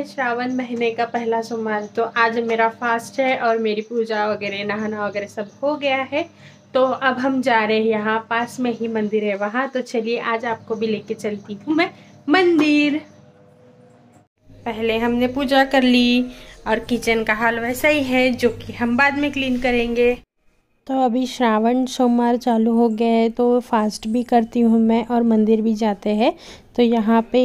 है श्रावण महीने का पहला सोमवार। तो आज मेरा फास्ट है और मेरी पूजा वगैरह नहाना वगैरह सब हो गया है। तो अब हम जा रहे हैं, यहाँ पास में ही मंदिर है वहाँ। तो चलिए आज आपको भी लेके चलती हूँ मैं मंदिर। पहले हमने पूजा कर ली और किचन का हाल वैसा ही है जो कि हम बाद में क्लीन करेंगे। तो अभी श्रावण सोमवार चालू हो गया है तो फास्ट भी करती हूँ मैं और मंदिर भी जाते हैं। तो यहाँ पे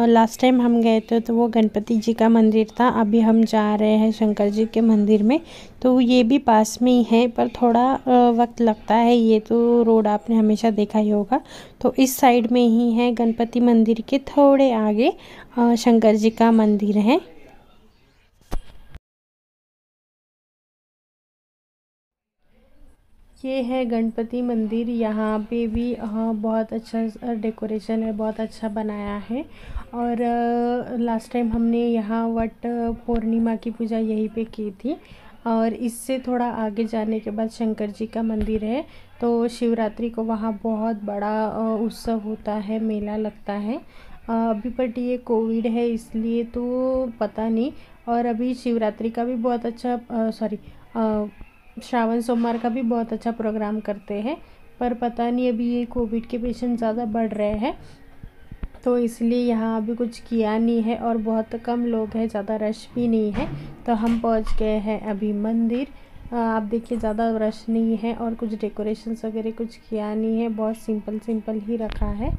लास्ट टाइम हम गए थे तो वो गणपति जी का मंदिर था। अभी हम जा रहे हैं शंकर जी के मंदिर में। तो ये भी पास में ही है पर थोड़ा वक्त लगता है। ये तो रोड आपने हमेशा देखा ही होगा। तो इस साइड में ही है गणपति मंदिर के थोड़े आगे शंकर जी का मंदिर है। ये है गणपति मंदिर। यहाँ पे भी बहुत अच्छा डेकोरेशन है, बहुत अच्छा बनाया है। और लास्ट टाइम हमने यहाँ वट पूर्णिमा की पूजा यहीं पे की थी। और इससे थोड़ा आगे जाने के बाद शंकर जी का मंदिर है। तो शिवरात्रि को वहाँ बहुत बड़ा उत्सव होता है, मेला लगता है। अभी बट ये कोविड है इसलिए तो पता नहीं। और अभी शिवरात्रि का भी बहुत अच्छा श्रावण सोमवार का भी बहुत अच्छा प्रोग्राम करते हैं। पर पता नहीं अभी ये कोविड के पेशेंट ज़्यादा बढ़ रहे हैं तो इसलिए यहाँ अभी कुछ किया नहीं है और बहुत कम लोग हैं, ज़्यादा रश भी नहीं है। तो हम पहुँच गए हैं अभी मंदिर। आप देखिए ज़्यादा रश नहीं है और कुछ डेकोरेशंस वगैरह कुछ किया नहीं है, बहुत सिंपल सिंपल ही रखा है।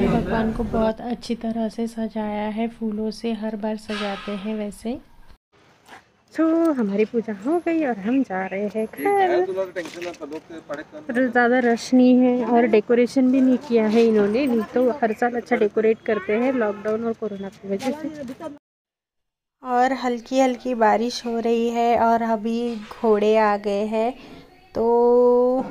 भगवान को बहुत अच्छी तरह से सजाया है, फूलों से हर बार सजाते हैं वैसे। तो हमारी पूजा हो गई और हम जा रहे हैं घर। ज़्यादा रश नहीं है और डेकोरेशन भी नहीं किया है इन्होंने, नहीं तो हर साल अच्छा डेकोरेट करते हैं लॉकडाउन और कोरोना की वजह से। और हल्की हल्की बारिश हो रही है और अभी घोड़े आ गए हैं। तो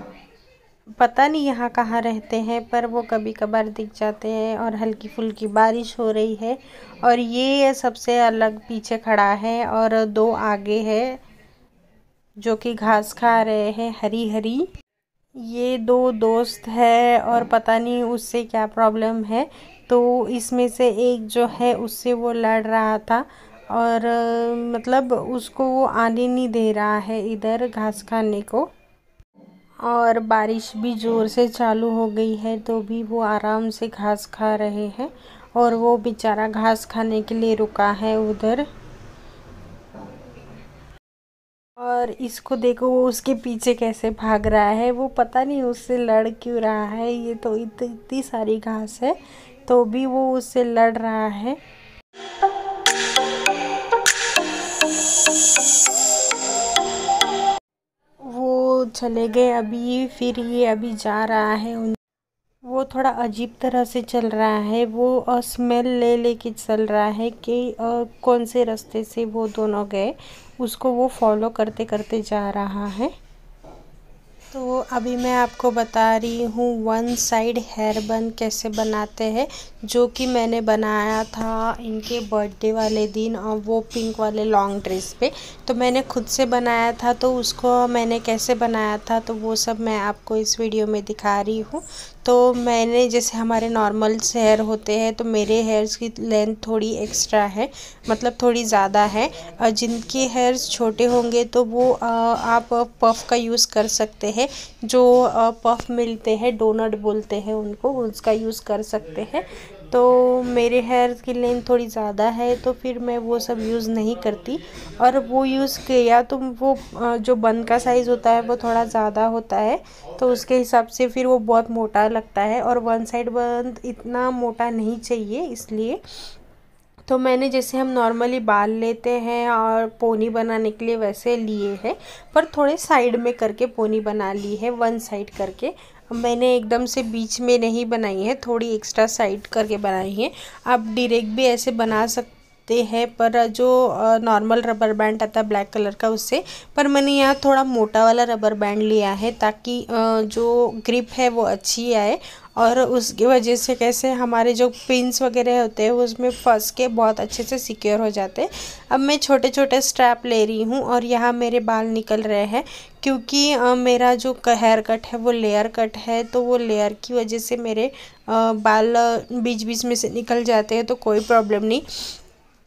पता नहीं यहाँ कहाँ रहते हैं पर वो कभी कभार दिख जाते हैं। और हल्की फुल्की बारिश हो रही है। और ये सबसे अलग पीछे खड़ा है और दो आगे है जो कि घास खा रहे हैं हरी हरी। ये दो दोस्त है और पता नहीं उससे क्या प्रॉब्लम है। तो इसमें से एक जो है उससे वो लड़ रहा था और मतलब उसको वो आने नहीं दे रहा है इधर घास खाने को। और बारिश भी ज़ोर से चालू हो गई है तो भी वो आराम से घास खा रहे हैं। और वो बेचारा घास खाने के लिए रुका है उधर। और इसको देखो वो उसके पीछे कैसे भाग रहा है, वो पता नहीं उससे लड़ क्यों रहा है। ये तो इतनी सारी घास है तो भी वो उससे लड़ रहा है। वो चले गए अभी, फिर ये अभी जा रहा है। वो थोड़ा अजीब तरह से चल रहा है। वो स्मेल ले लेके चल रहा है कि कौन से रास्ते से वो दोनों गए, उसको वो फॉलो करते करते जा रहा है। तो अभी मैं आपको बता रही हूँ वन साइड हेयर बन कैसे बनाते हैं, जो कि मैंने बनाया था इनके बर्थडे वाले दिन और वो पिंक वाले लॉन्ग ड्रेस पे। तो मैंने खुद से बनाया था तो उसको मैंने कैसे बनाया था तो वो सब मैं आपको इस वीडियो में दिखा रही हूँ। तो मैंने जैसे हमारे नॉर्मल से हेयर होते हैं तो मेरे हेयर्स की लेंथ थोड़ी एक्स्ट्रा है, मतलब थोड़ी ज़्यादा है। और जिनके हेयर्स छोटे होंगे तो वो आप पफ का यूज़ कर सकते हैं। जो पफ मिलते हैं, डोनट बोलते हैं उनको, उसका यूज़ कर सकते हैं। तो मेरे हेयर की लेंथ थोड़ी ज़्यादा है तो फिर मैं वो सब यूज़ नहीं करती। और वो यूज़ किया तो वो जो बन का साइज़ होता है वो थोड़ा ज़्यादा होता है तो उसके हिसाब से फिर वो बहुत मोटा लगता है। और वन साइड बन इतना मोटा नहीं चाहिए, इसलिए तो मैंने जैसे हम नॉर्मली बाल लेते हैं और पोनी बनाने के लिए वैसे लिए हैं, पर थोड़े साइड में करके पोनी बना ली है, वन साइड करके। मैंने एकदम से बीच में नहीं बनाई है, थोड़ी एक्स्ट्रा साइड करके बनाई है। आप डायरेक्ट भी ऐसे बना सकते आते हैं, पर जो नॉर्मल रबर बैंड आता है ब्लैक कलर का उससे, पर मैंने यहाँ थोड़ा मोटा वाला रबर बैंड लिया है ताकि जो ग्रिप है वो अच्छी आए, और उसकी वजह से कैसे हमारे जो पिंस वगैरह होते हैं उसमें फंस के बहुत अच्छे से सिक्योर हो जाते हैं। अब मैं छोटे छोटे स्ट्रैप ले रही हूँ और यहाँ मेरे बाल निकल रहे हैं क्योंकि मेरा जो हेयर कट है वो लेयर कट है, तो वो लेयर की वजह से मेरे बाल बीच बीच में से निकल जाते हैं, तो कोई प्रॉब्लम नहीं,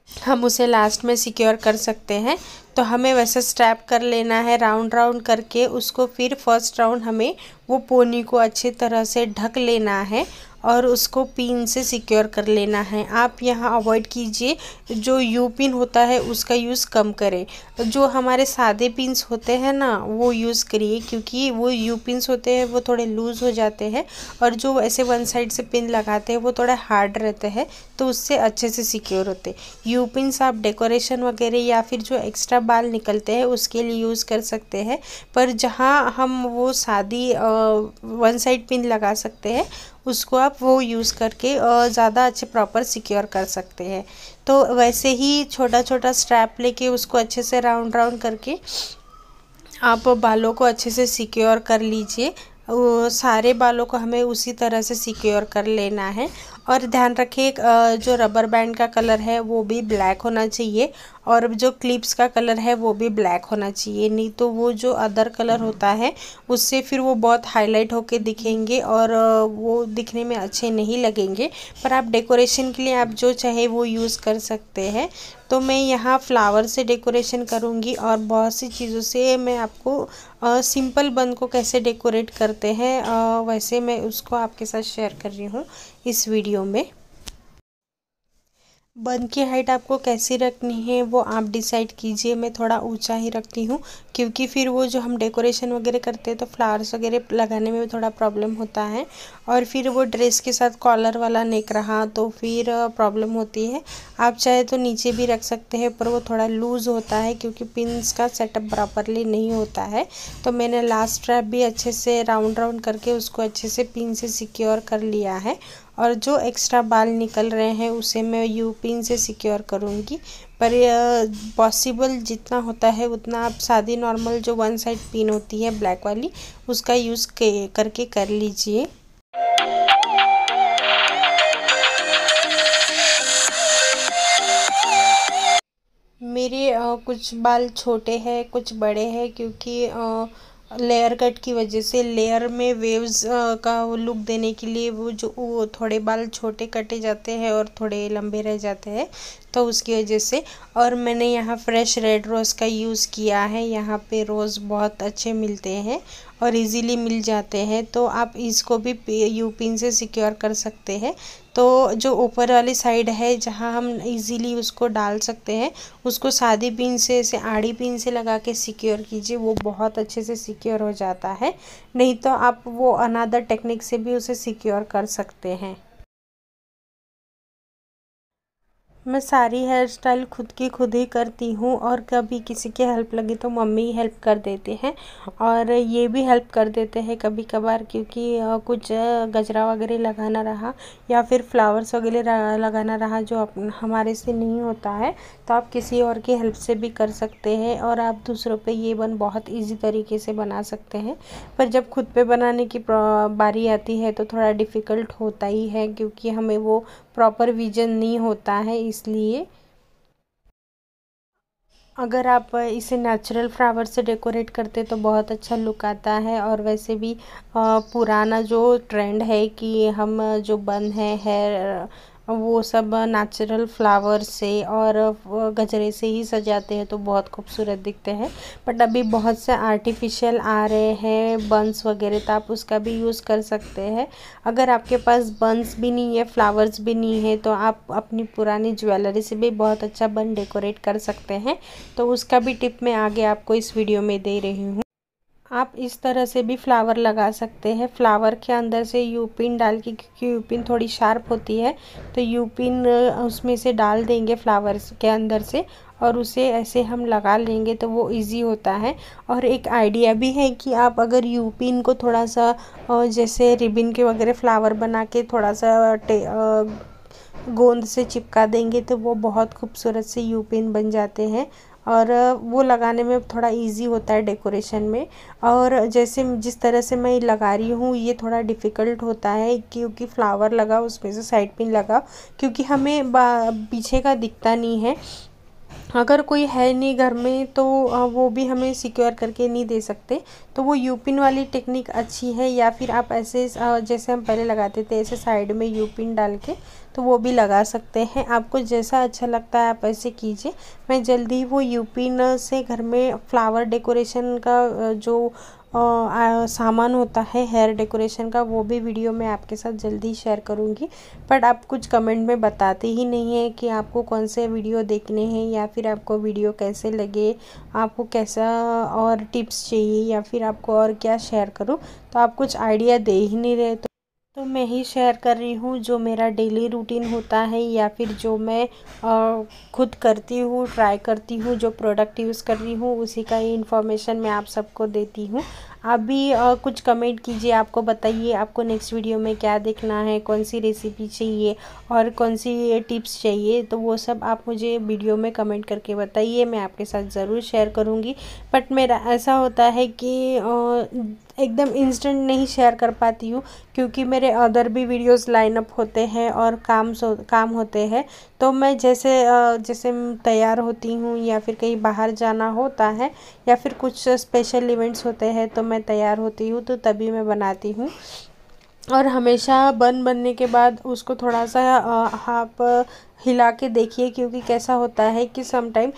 हम उसे लास्ट में सिक्योर कर सकते हैं। तो हमें वैसे स्ट्रैप कर लेना है राउंड राउंड करके उसको, फिर फर्स्ट राउंड हमें वो पोनी को अच्छी तरह से ढक लेना है और उसको पिन से सिक्योर कर लेना है। आप यहाँ अवॉइड कीजिए, जो यू पिन होता है उसका यूज़ कम करें, जो हमारे सादे पिन्स होते हैं ना वो यूज़ करिए, क्योंकि वो यू पिन्स होते हैं वो थोड़े लूज़ हो जाते हैं, और जो ऐसे वन साइड से पिन लगाते हैं वो थोड़ा हार्ड रहते हैं, तो उससे अच्छे से सिक्योर होते। यू पिन्स आप डेकोरेशन वगैरह या फिर जो एक्स्ट्रा बाल निकलते हैं उसके लिए यूज़ कर सकते हैं, पर जहाँ हम वो सादी वन साइड पिन लगा सकते हैं उसको आप वो यूज़ करके ज़्यादा अच्छे प्रॉपर सिक्योर कर सकते हैं। तो वैसे ही छोटा छोटा स्ट्रैप लेके उसको अच्छे से राउंड राउंड करके आप बालों को अच्छे से सिक्योर कर लीजिए। सारे बालों को हमें उसी तरह से सिक्योर कर लेना है, और ध्यान रखिए जो रबर बैंड का कलर है वो भी ब्लैक होना चाहिए, और जो क्लिप्स का कलर है वो भी ब्लैक होना चाहिए, नहीं तो वो जो अदर कलर होता है उससे फिर वो बहुत हाईलाइट होके दिखेंगे और वो दिखने में अच्छे नहीं लगेंगे। पर आप डेकोरेशन के लिए आप जो चाहे वो यूज़ कर सकते हैं। तो मैं यहाँ फ्लावर से डेकोरेशन करूँगी, और बहुत सी चीज़ों से मैं आपको सिंपल बन को कैसे डेकोरेट करते हैं वैसे मैं उसको आपके साथ शेयर कर रही हूँ इस वीडियो में। बन की हाइट आपको कैसी रखनी है वो आप डिसाइड कीजिए। मैं थोड़ा ऊंचा ही रखती हूँ, क्योंकि फिर वो जो हम डेकोरेशन वगैरह करते हैं तो फ्लावर्स वगैरह लगाने में थोड़ा प्रॉब्लम होता है, और फिर वो ड्रेस के साथ कॉलर वाला नेक रहा तो फिर प्रॉब्लम होती है। आप चाहे तो नीचे भी रख सकते हैं, पर वो थोड़ा लूज़ होता है क्योंकि पिन्स का सेटअप प्रॉपरली नहीं होता है। तो मैंने लास्ट स्ट्रैप भी अच्छे से राउंड राउंड करके उसको अच्छे से पिन से सिक्योर कर लिया है, और जो एक्स्ट्रा बाल निकल रहे हैं उसे मैं यू पिन से सिक्योर करूँगी। पर पॉसिबल जितना होता है उतना आप सादी नॉर्मल जो वन साइड पिन होती है ब्लैक वाली उसका यूज़ करके कर लीजिए। मेरे कुछ बाल छोटे हैं कुछ बड़े हैं, क्योंकि लेयर कट की वजह से लेयर में वेव्स का लुक देने के लिए वो थोड़े बाल छोटे कटे जाते हैं और थोड़े लंबे रह जाते हैं, तो उसकी वजह से। और मैंने यहाँ फ्रेश रेड रोज़ का यूज़ किया है, यहाँ पे रोज़ बहुत अच्छे मिलते हैं और इजीली मिल जाते हैं, तो आप इसको भी यू पिन से सिक्योर कर सकते हैं। तो जो ऊपर वाली साइड है जहाँ हम इजीली उसको डाल सकते हैं उसको सादी पिन से ऐसे आड़ी पिन से लगा के सिक्योर कीजिए, वो बहुत अच्छे से सिक्योर हो जाता है। नहीं तो आप वो अनदर टेक्निक से भी उसे सिक्योर कर सकते हैं। मैं सारी हेयर स्टाइल खुद ही करती हूँ, और कभी किसी की हेल्प लगी तो मम्मी हेल्प कर देते हैं, और ये भी हेल्प कर देते हैं कभी कभार, क्योंकि कुछ गजरा वगैरह लगाना रहा या फिर फ्लावर्स वगैरह लगाना रहा जो हमारे से नहीं होता है, तो आप किसी और की हेल्प से भी कर सकते हैं, और आप दूसरों पे ये बन बहुत ईजी तरीके से बना सकते हैं। पर जब खुद पे बनाने की बारी आती है तो थोड़ा डिफ़िकल्ट होता ही है, क्योंकि हमें वो प्रॉपर विजन नहीं होता है, इसलिए अगर आप इसे नेचुरल फ्लावर से डेकोरेट करते तो बहुत अच्छा लुक आता है। और वैसे भी पुराना जो ट्रेंड है कि हम जो बन है हेयर वो सब नेचुरल फ्लावर से और गजरे से ही सजाते हैं तो बहुत खूबसूरत दिखते हैं। बट अभी बहुत से आर्टिफिशियल आ रहे हैं बंस वगैरह, तो आप उसका भी यूज़ कर सकते हैं। अगर आपके पास बंस भी नहीं है फ्लावर्स भी नहीं है तो आप अपनी पुरानी ज्वेलरी से भी बहुत अच्छा बन डेकोरेट कर सकते हैं। तो उसका भी टिप मैं आगे आपको इस वीडियो में दे रही हूँ। आप इस तरह से भी फ्लावर लगा सकते हैं, फ्लावर के अंदर से यू पिन डाल के, क्योंकि यू पिन थोड़ी शार्प होती है तो यू पिन उसमें से डाल देंगे फ्लावर्स के अंदर से, और उसे ऐसे हम लगा लेंगे तो वो इजी होता है। और एक आइडिया भी है कि आप अगर यू पिन को थोड़ा सा जैसे रिबिन के वगैरह फ्लावर बना के थोड़ा सा गोंद से चिपका देंगे तो वो बहुत खूबसूरत से यू पिन बन जाते हैं और वो लगाने में थोड़ा इजी होता है डेकोरेशन में। और जैसे जिस तरह से मैं लगा रही हूँ ये थोड़ा डिफ़िकल्ट होता है क्योंकि फ्लावर लगा उसमें से साइड पिन लगा, क्योंकि हमें पीछे का दिखता नहीं है। अगर कोई है नहीं घर में तो वो भी हमें सिक्योर करके नहीं दे सकते, तो वो यू पिन वाली टेक्निक अच्छी है। या फिर आप ऐसे जैसे हम पहले लगाते थे ऐसे साइड में यू पिन डाल के, तो वो भी लगा सकते हैं। आपको जैसा अच्छा लगता है आप ऐसे कीजिए। मैं जल्दी वो यू पिन से घर में फ्लावर डेकोरेशन का जो सामान होता है हेयर डेकोरेशन का, वो भी वीडियो मैं आपके साथ जल्दी शेयर करूँगी। बट आप कुछ कमेंट में बताते ही नहीं हैं कि आपको कौन से वीडियो देखने हैं या फिर आपको वीडियो कैसे लगे, आपको कैसा और टिप्स चाहिए या फिर आपको और क्या शेयर करूँ, तो आप कुछ आइडिया दे ही नहीं रहे। तो मैं ही शेयर कर रही हूँ जो मेरा डेली रूटीन होता है या फिर जो मैं खुद करती हूँ, ट्राई करती हूँ, जो प्रोडक्ट यूज़ कर रही हूँ उसी का ही इन्फॉर्मेशन मैं आप सबको देती हूँ। आप भी कुछ कमेंट कीजिए, आपको बताइए आपको नेक्स्ट वीडियो में क्या देखना है, कौन सी रेसिपी चाहिए और कौन सी टिप्स चाहिए, तो वो सब आप मुझे वीडियो में कमेंट करके बताइए, मैं आपके साथ ज़रूर शेयर करूँगी। बट मेरा ऐसा होता है कि एकदम इंस्टेंट नहीं शेयर कर पाती हूँ क्योंकि मेरे अदर भी वीडियोस लाइन अप होते हैं और काम होते हैं। तो मैं जैसे जैसे तैयार होती हूँ या फिर कहीं बाहर जाना होता है या फिर कुछ स्पेशल इवेंट्स होते हैं तो मैं तैयार होती हूँ तो तभी मैं बनाती हूँ। और हमेशा बनने के बाद उसको थोड़ा सा आप हिला के देखिए, क्योंकि कैसा होता है कि सम टाइम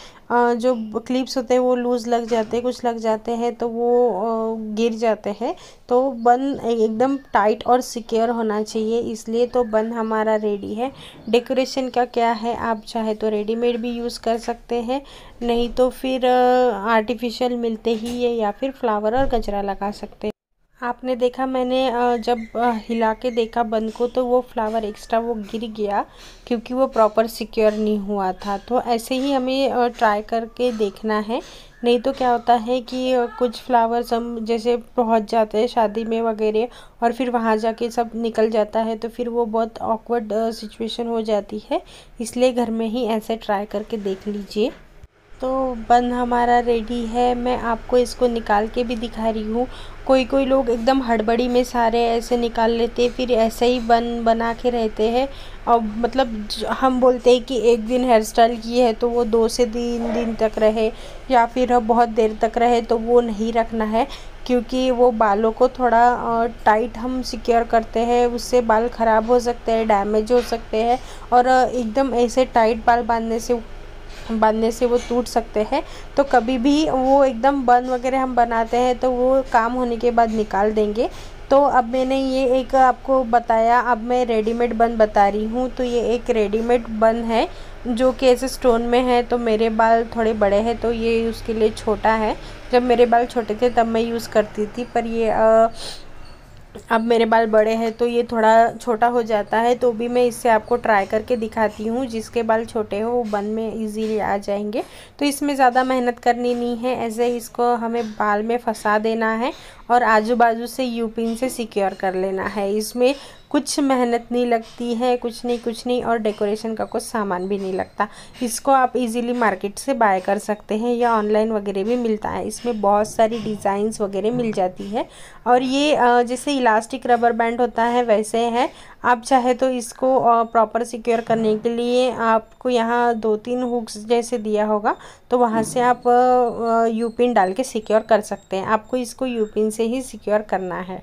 जो क्लिप्स होते हैं वो लूज़ लग जाते हैं, कुछ लग जाते हैं तो वो गिर जाते हैं। तो बन एकदम टाइट और सिक्योर होना चाहिए, इसलिए तो बन हमारा रेडी है। डेकोरेशन का क्या है, आप चाहे तो रेडीमेड भी यूज़ कर सकते हैं, नहीं तो फिर आर्टिफिशियल मिलते ही है, या फिर फ्लावर और गजरा लगा सकते हैं। आपने देखा मैंने जब हिला के देखा बन को तो वो फ्लावर एक्स्ट्रा वो गिर गया क्योंकि वो प्रॉपर सिक्योर नहीं हुआ था। तो ऐसे ही हमें ट्राई करके देखना है, नहीं तो क्या होता है कि कुछ फ्लावर्स हम जैसे पहुंच जाते हैं शादी में वगैरह और फिर वहां जाके सब निकल जाता है तो फिर वो बहुत ऑकवर्ड सिचुएशन हो जाती है। इसलिए घर में ही ऐसे ट्राई करके देख लीजिए। तो बन हमारा रेडी है, मैं आपको इसको निकाल के भी दिखा रही हूँ। कोई कोई लोग एकदम हड़बड़ी में सारे ऐसे निकाल लेते फिर ऐसे ही बना के रहते हैं। और मतलब हम बोलते हैं कि एक दिन हेयर स्टाइल की है तो वो 2 से 3 दिन तक रहे या फिर बहुत देर तक रहे, तो वो नहीं रखना है क्योंकि वो बालों को थोड़ा टाइट हम सिक्योर करते हैं, उससे बाल ख़राब हो सकते हैं, डैमेज हो सकते हैं। और एकदम ऐसे टाइट बाल बांधने से वो टूट सकते हैं। तो कभी भी वो एकदम बन वगैरह हम बनाते हैं तो वो काम होने के बाद निकाल देंगे। तो अब मैंने ये एक आपको बताया, अब मैं रेडीमेड बन बता रही हूँ। तो ये एक रेडीमेड बन है जो कि ऐसे स्टोन में है, तो मेरे बाल थोड़े बड़े हैं तो ये उसके लिए छोटा है। जब मेरे बाल छोटे थे तब मैं यूज़ करती थी, पर ये अब मेरे बाल बड़े हैं तो ये थोड़ा छोटा हो जाता है। तो भी मैं इससे आपको ट्राई करके दिखाती हूँ, जिसके बाल छोटे हो वो बन में इजीली आ जाएंगे। तो इसमें ज़्यादा मेहनत करनी नहीं है, ऐसे ही इसको हमें बाल में फंसा देना है और आजू बाजू से यू पिन से सिक्योर कर लेना है। इसमें कुछ मेहनत नहीं लगती है, कुछ नहीं, और डेकोरेशन का कुछ सामान भी नहीं लगता। इसको आप इजीली मार्केट से बाय कर सकते हैं या ऑनलाइन वगैरह भी मिलता है। इसमें बहुत सारी डिज़ाइंस वगैरह मिल जाती है और ये जैसे इलास्टिक रबर बैंड होता है वैसे है। आप चाहे तो इसको प्रॉपर सिक्योर करने के लिए आपको यहाँ 2-3 हुक्स जैसे दिया होगा, तो वहाँ से आप यू पिन डाल के सिक्योर कर सकते हैं। आपको इसको यू पिन से ही सिक्योर करना है।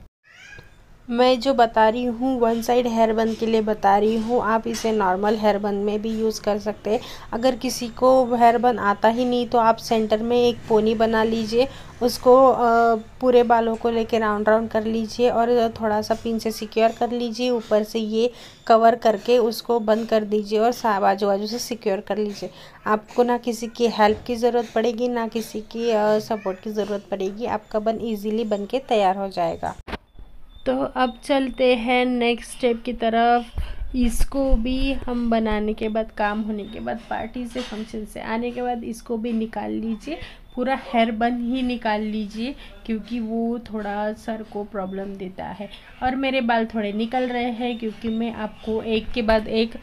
मैं जो बता रही हूँ वन साइड हेयर बन के लिए बता रही हूँ, आप इसे नॉर्मल हेयर बन में भी यूज़ कर सकते हैं। अगर किसी को हेयर बन आता ही नहीं तो आप सेंटर में एक पोनी बना लीजिए, उसको पूरे बालों को लेके राउंड राउंड कर लीजिए और थोड़ा सा पिन से सिक्योर कर लीजिए, ऊपर से ये कवर करके उसको बंद कर दीजिए और बाजू बाजू से सिक्योर कर लीजिए। आपको ना किसी की हेल्प की ज़रूरत पड़ेगी ना किसी की सपोर्ट की ज़रूरत पड़ेगी, आपका बन ईज़िली बन के तैयार हो जाएगा। तो अब चलते हैं नेक्स्ट स्टेप की तरफ। इसको भी हम बनाने के बाद, काम होने के बाद, पार्टी से फंक्शन से आने के बाद इसको भी निकाल लीजिए। पूरा हेयर बन ही निकाल लीजिए क्योंकि वो थोड़ा सर को प्रॉब्लम देता है। और मेरे बाल थोड़े निकल रहे हैं क्योंकि मैं आपको एक के बाद एक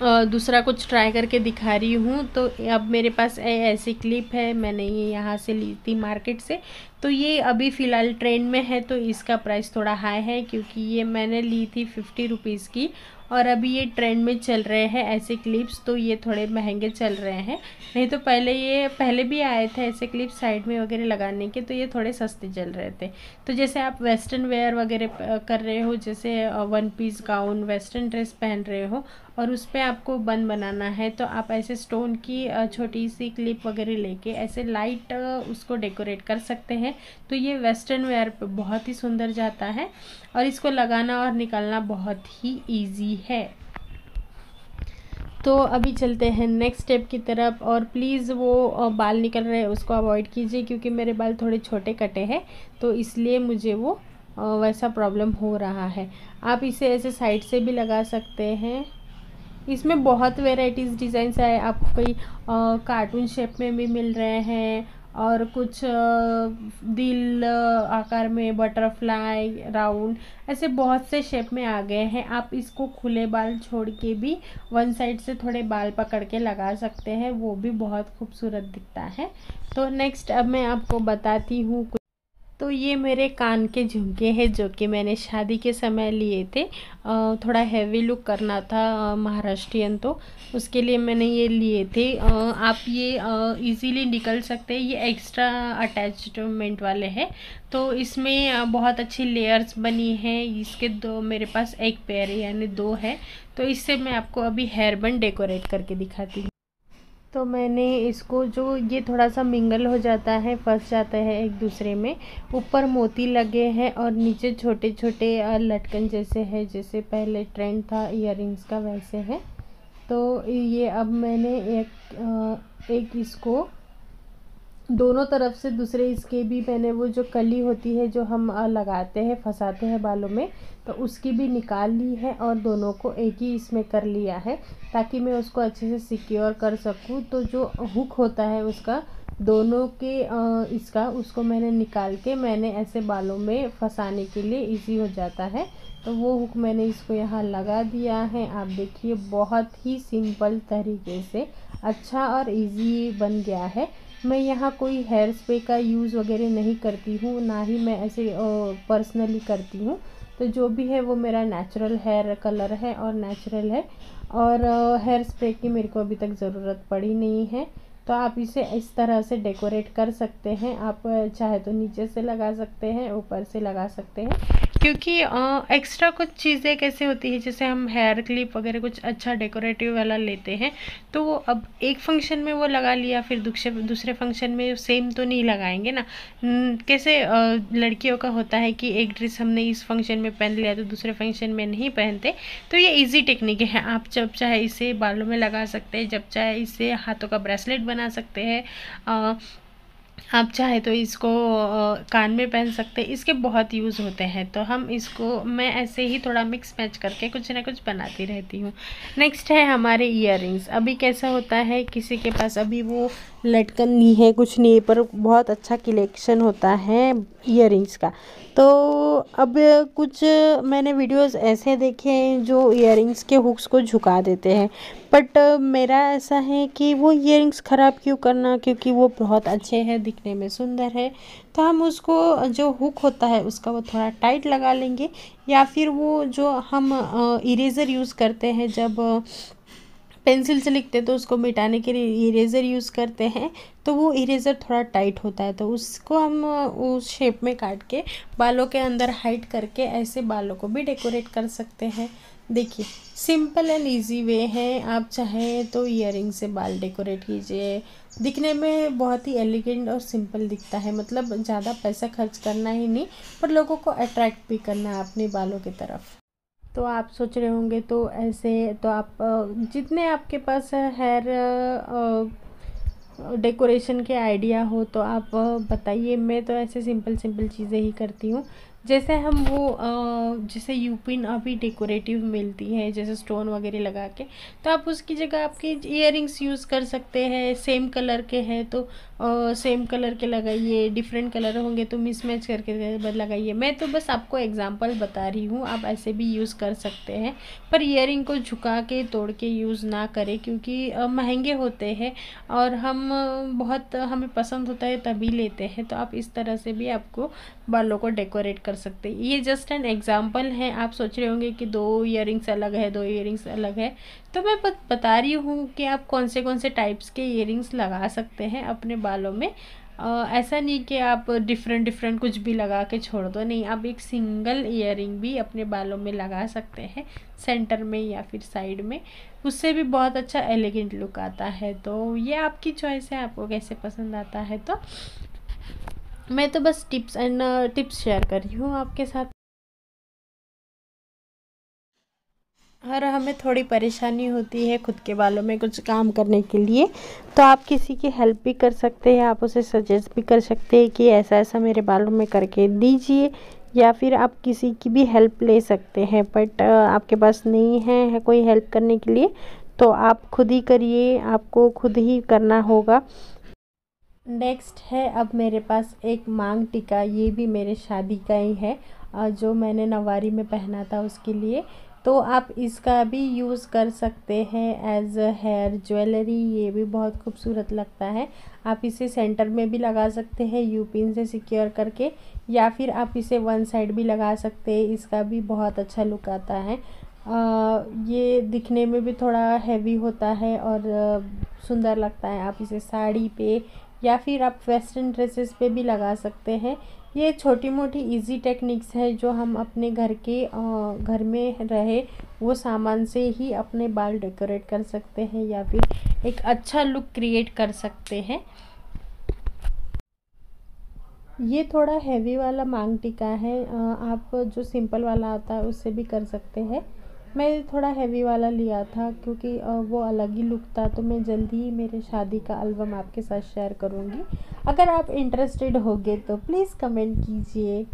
दूसरा कुछ ट्राई करके दिखा रही हूँ। तो अब मेरे पास ऐसी क्लिप है, मैंने ये यहाँ से ली थी मार्केट से। तो ये अभी फ़िलहाल ट्रेंड में है, तो इसका प्राइस थोड़ा हाई है क्योंकि ये मैंने ली थी 50 रुपीज़ की, और अभी ये ट्रेंड में चल रहे हैं ऐसे क्लिप्स, तो ये थोड़े महंगे चल रहे हैं। नहीं तो पहले भी आए थे ऐसे क्लिप्स साइड में वगैरह लगाने के, तो ये थोड़े सस्ते चल रहे थे। तो जैसे आप वेस्टर्न वेयर वगैरह कर रहे हो, जैसे one piece gown western dress पहन रहे हो और उस पर आपको बन बनाना है, तो आप ऐसे स्टोन की छोटी सी क्लिप वगैरह लेके ऐसे लाइट उसको डेकोरेट कर सकते हैं। तो ये वेस्टर्न वेयर पे बहुत ही सुंदर जाता है और इसको लगाना और निकालना बहुत ही इजी है। तो अभी चलते हैं नेक्स्ट स्टेप की तरफ, और प्लीज़ वो बाल निकल रहे हैं उसको अवॉइड कीजिए क्योंकि मेरे बाल थोड़े छोटे कटे हैं, तो इसलिए मुझे वो वैसा प्रॉब्लम हो रहा है। आप इसे ऐसे साइड से भी लगा सकते हैं। इसमें बहुत वेराइटीज़ डिज़ाइंस है, आपको कोई कार्टून शेप में भी मिल रहे हैं और कुछ दिल आकार में, बटरफ्लाई, राउंड, ऐसे बहुत से शेप में आ गए हैं। आप इसको खुले बाल छोड़ के भी वन साइड से थोड़े बाल पकड़ के लगा सकते हैं, वो भी बहुत खूबसूरत दिखता है। तो नेक्स्ट अब मैं आपको बताती हूँ। तो ये मेरे कान के झुमके हैं जो कि मैंने शादी के समय लिए थे। थोड़ा हैवी लुक करना था महाराष्ट्रियन, तो उसके लिए मैंने ये लिए थे। आप ये इजीली निकल सकते हैं, ये एक्स्ट्रा अटैचमेंट वाले हैं। तो इसमें बहुत अच्छी लेयर्स बनी हैं। इसके दो मेरे पास एक पेयर है, यानी दो है। तो इससे मैं आपको अभी हेयर बैंड डेकोरेट करके दिखाती हूँ। तो मैंने इसको, जो ये थोड़ा सा मिंगल हो जाता है, फंस जाता है एक दूसरे में, ऊपर मोती लगे हैं और नीचे छोटे छोटे लटकन जैसे है, जैसे पहले ट्रेंड था इयररिंग्स का वैसे है। तो ये अब मैंने एक इसको दोनों तरफ से, दूसरे इसके भी मैंने वो जो कली होती है जो हम लगाते हैं फंसाते हैं बालों में, तो उसकी भी निकाल ली है और दोनों को एक ही इसमें कर लिया है ताकि मैं उसको अच्छे से सिक्योर कर सकूं। तो जो हुक होता है उसका दोनों के इसका, उसको मैंने निकाल के मैंने ऐसे बालों में फंसाने के लिए इजी हो जाता है। तो वो हुक मैंने इसको यहाँ लगा दिया है। आप देखिए बहुत ही सिंपल तरीके से अच्छा और इजी बन गया है। मैं यहाँ कोई हेयर स्प्रे का यूज़ वगैरह नहीं करती हूँ, ना ही मैं ऐसे पर्सनली करती हूँ। तो जो भी है वो मेरा नेचुरल हेयर कलर है और नेचुरल है, और हेयर स्प्रे की मेरे को अभी तक ज़रूरत पड़ी नहीं है। तो आप इसे इस तरह से डेकोरेट कर सकते हैं। आप चाहे तो नीचे से लगा सकते हैं, ऊपर से लगा सकते हैं, क्योंकि एक्स्ट्रा कुछ चीज़ें कैसे होती है, जैसे हम हेयर क्लिप वगैरह कुछ अच्छा डेकोरेटिव वाला लेते हैं, तो वो अब एक फंक्शन में वो लगा लिया, फिर दूसरे फंक्शन में सेम तो नहीं लगाएंगे ना। कैसे लड़कियों का होता है कि एक ड्रेस हमने इस फंक्शन में पहन लिया तो दूसरे फंक्शन में नहीं पहनते। तो ये इजी टेक्निक है, आप जब चाहे इसे बालों में लगा सकते हैं, जब चाहे इसे हाथों का ब्रेसलेट बना सकते हैं, आप चाहे तो इसको कान में पहन सकते हैं। इसके बहुत यूज़ होते हैं, तो हम इसको, मैं ऐसे ही थोड़ा मिक्स मैच करके कुछ ना कुछ बनाती रहती हूँ। नेक्स्ट है हमारे इयररिंग्स। अभी कैसा होता है, किसी के पास अभी वो लटकन नहीं है, कुछ नहीं है, पर बहुत अच्छा कलेक्शन होता है इयररिंग्स का। तो अब कुछ मैंने वीडियोस ऐसे देखे हैं जो इयररिंग्स के हुक्स को झुका देते हैं, बट मेरा ऐसा है कि वो इयररिंग्स ख़राब क्यों करना, क्योंकि वो बहुत अच्छे हैं, दिखने में सुंदर है। तो हम उसको, जो हुक होता है उसका, वो थोड़ा टाइट लगा लेंगे, या फिर वो जो हम इरेज़र यूज़ करते हैं, जब पेंसिल से लिखते हैं तो उसको मिटाने के लिए इरेज़र यूज़ करते हैं, तो वो इरेज़र थोड़ा टाइट होता है, तो उसको हम उस शेप में काट के बालों के अंदर हाइड करके ऐसे बालों को भी डेकोरेट कर सकते हैं। देखिए सिंपल एंड इजी वे है। आप चाहें तो इयररिंग से बाल डेकोरेट कीजिए, दिखने में बहुत ही एलिगेंट और सिंपल दिखता है, मतलब ज़्यादा पैसा खर्च करना ही नहीं, पर लोगों को अट्रैक्ट भी करना है अपने बालों की तरफ। तो आप सोच रहे होंगे, तो ऐसे तो आप जितने आपके पास हेयर डेकोरेशन के आइडिया हो तो आप बताइए। मैं तो ऐसे सिंपल सिंपल चीज़ें ही करती हूँ। जैसे हम वो जैसे यूपिन अभी डेकोरेटिव मिलती है जैसे स्टोन वगैरह लगा के, तो आप उसकी जगह आपके इयररिंग्स यूज़ कर सकते हैं। सेम कलर के हैं तो सेम कलर के लगाइए, डिफरेंट कलर होंगे तो मिसमैच करके लगाइए। मैं तो बस आपको एग्जांपल बता रही हूँ, आप ऐसे भी यूज़ कर सकते हैं। पर इयररिंग को झुका के तोड़ के यूज़ ना करें, क्योंकि महंगे होते हैं और हम बहुत हमें पसंद होता है तभी लेते हैं। तो आप इस तरह से भी आपको बालों को डेकोरेट कर सकते हैं। ये जस्ट एन एग्जांपल है। आप सोच रहे होंगे कि 2 इयररिंग्स अलग है, 2 इयररिंग्स अलग है, तो मैं बता रही हूँ कि आप कौन से टाइप्स के इयररिंग्स लगा सकते हैं अपने बालों में। ऐसा नहीं कि आप डिफरेंट डिफरेंट कुछ भी लगा के छोड़ दो, नहीं, आप एक सिंगल इयररिंग भी अपने बालों में लगा सकते हैं, सेंटर में या फिर साइड में। उससे भी बहुत अच्छा एलिगेंट लुक आता है। तो ये आपकी चॉइस है, आपको कैसे पसंद आता है। तो मैं तो बस टिप्स शेयर कर रही हूँ आपके साथ। और हमें थोड़ी परेशानी होती है खुद के बालों में कुछ काम करने के लिए, तो आप किसी की हेल्प भी कर सकते हैं, आप उसे सजेस्ट भी कर सकते हैं कि ऐसा ऐसा मेरे बालों में करके दीजिए, या फिर आप किसी की भी हेल्प ले सकते हैं। बट आपके पास नहीं है कोई हेल्प करने के लिए, तो आप खुद ही करिए, आपको खुद ही करना होगा। नेक्स्ट है अब मेरे पास एक मांग टीका, ये भी मेरे शादी का ही है, जो मैंने नवारी में पहना था उसके लिए। तो आप इसका भी यूज़ कर सकते हैं एज अ हेयर ज्वेलरी, ये भी बहुत खूबसूरत लगता है। आप इसे सेंटर में भी लगा सकते हैं यू पिन से सिक्योर करके, या फिर आप इसे वन साइड भी लगा सकते हैं, इसका भी बहुत अच्छा लुक आता है। ये दिखने में भी थोड़ा हैवी होता है और सुंदर लगता है। आप इसे साड़ी पे या फिर आप वेस्टर्न ड्रेसेस पे भी लगा सकते हैं। ये छोटी मोटी इजी टेक्निक्स है जो हम अपने घर में रहे वो सामान से ही अपने बाल डेकोरेट कर सकते हैं, या फिर एक अच्छा लुक क्रिएट कर सकते हैं। ये थोड़ा हैवी वाला मांग टीका है, आप जो सिंपल वाला आता है उससे भी कर सकते हैं। मैं थोड़ा हैवी वाला लिया था क्योंकि वो अलग ही लुक था, तो मैं जल्दी ही मेरे शादी का एल्बम आपके साथ शेयर करूँगी। अगर आप इंटरेस्टेड होगे तो प्लीज़ कमेंट कीजिए।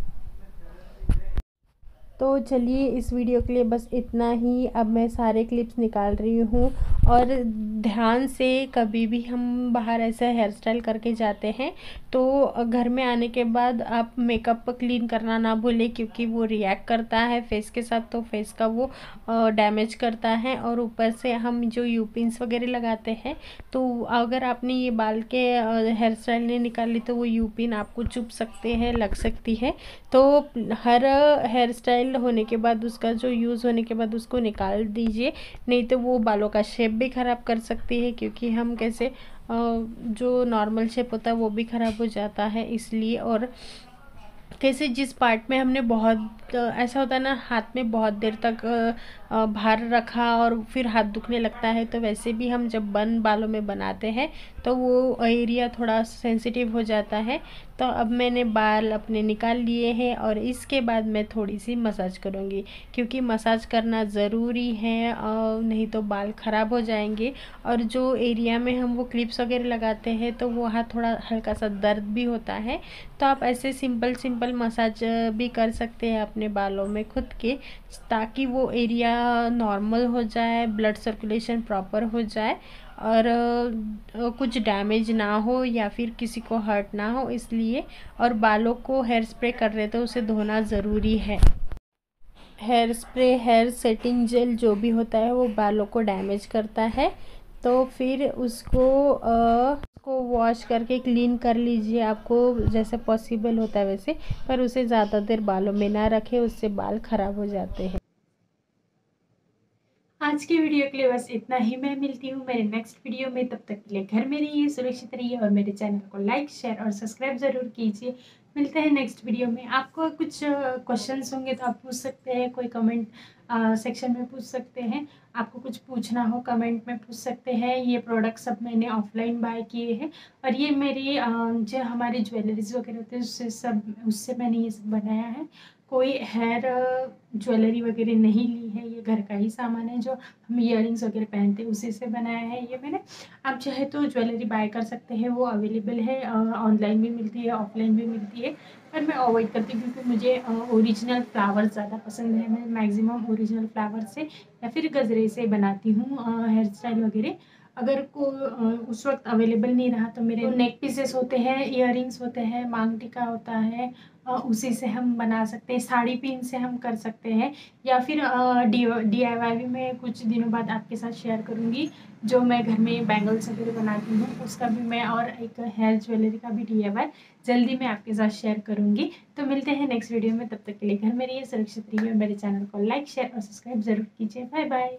तो चलिए इस वीडियो के लिए बस इतना ही। अब मैं सारे क्लिप्स निकाल रही हूँ, और ध्यान से कभी भी हम बाहर ऐसा हेयर स्टाइल करके जाते हैं तो घर में आने के बाद आप मेकअप क्लीन करना ना भूलें, क्योंकि वो रिएक्ट करता है फेस के साथ, तो फेस का वो डैमेज करता है। और ऊपर से हम जो यू पिन्स वगैरह लगाते हैं, तो अगर आपने ये बाल के हेयर स्टाइल नहीं निकाली तो वो यू पिन आपको चुभ सकते हैं, लग सकती है। तो हर हेयर स्टाइल होने के बाद उसका जो यूज़ होने के बाद उसको निकाल दीजिए, नहीं तो वो बालों का शेप भी ख़राब कर सकती है, क्योंकि हम कैसे जो नॉर्मल शेप होता है वो भी ख़राब हो जाता है इसलिए। और कैसे जिस पार्ट में हमने बहुत ऐसा होता है ना, हाथ में बहुत देर तक भार रखा और फिर हाथ दुखने लगता है, तो वैसे भी हम जब बालों में बनाते हैं तो वो एरिया थोड़ा सेंसिटिव हो जाता है। तो अब मैंने बाल अपने निकाल लिए हैं और इसके बाद मैं थोड़ी सी मसाज करूँगी, क्योंकि मसाज करना ज़रूरी है, नहीं तो बाल ख़राब हो जाएंगे। और जो एरिया में हम वो क्लिप्स वगैरह लगाते हैं तो वहाँ थोड़ा हल्का सा दर्द भी होता है, तो आप ऐसे सिंपल सिंपल मसाज भी कर सकते हैं अपने बालों में खुद के, ताकि वो एरिया नॉर्मल हो जाए, ब्लड सर्कुलेशन प्रॉपर हो जाए, और कुछ डैमेज ना हो या फिर किसी को हर्ट ना हो इसलिए। और बालों को हेयर स्प्रे कर रहे तो उसे धोना ज़रूरी है। Hair spray, hair setting gel जो भी होता है वो बालों को डैमेज करता है, तो फिर उसको वॉश करके क्लीन कर लीजिए, आपको जैसे पॉसिबल होता है वैसे, पर उसे ज़्यादा देर बालों में ना रखें, उससे बाल ख़राब हो जाते हैं। आज की वीडियो के लिए बस इतना ही। मैं मिलती हूँ मेरे नेक्स्ट वीडियो में, तब तक के लिए घर में रहिए, सुरक्षित रहिए, और मेरे चैनल को लाइक, शेयर और सब्सक्राइब ज़रूर कीजिए। मिलते हैं नेक्स्ट वीडियो में। आपको कुछ क्वेश्चंस होंगे तो आप पूछ सकते हैं, कोई कमेंट सेक्शन में पूछ सकते हैं। आपको कुछ पूछना हो कमेंट में पूछ सकते हैं। ये प्रोडक्ट सब मैंने ऑफलाइन बाय किए हैं, और ये मेरी जो हमारी ज्वेलरीज वगैरह होते हैं उससे मैंने ये सब बनाया है। कोई हेयर ज्वेलरी वगैरह नहीं ली है ये ये घर का ही सामान है, जो हम ईयरिंग्स वगैरह पहनते हैं उसी से बनाया है ये मैंने। आप चाहे तो ज्वेलरी बाय कर सकते हैं, वो अवेलेबल है, ऑनलाइन भी मिलती है, ऑफलाइन भी मिलती है, पर मैं अवॉइड करती हूँ क्योंकि मुझे ओरिजिनल फ्लावर्स ज़्यादा पसंद है। मैं मैक्सिमम ओरिजिनल फ्लावर से या फिर गजरे से बनाती हूँ हेयर स्टाइल वगैरह। अगर को उस वक्त अवेलेबल नहीं रहा तो मेरे नेक पीसेस होते हैं, इयररिंग्स होते हैं, मांग टीका होता है, उसी से हम बना सकते हैं, साड़ी पिन से हम कर सकते हैं, या फिर DIY भी मैं कुछ दिनों बाद आपके साथ शेयर करूँगी। जो मैं घर में बैंगल्स वगैरह बनाती हूँ उसका भी मैं, और एक हेयर ज्वेलरी का भी DIY जल्दी मैं आपके साथ शेयर करूँगी। तो मिलते हैं नेक्स्ट वीडियो में, तब तक के लिए घर में रहिए, सुरक्षित रहिए, मेरे चैनल को लाइक शेयर और सब्सक्राइब जरूर कीजिए। Bye bye.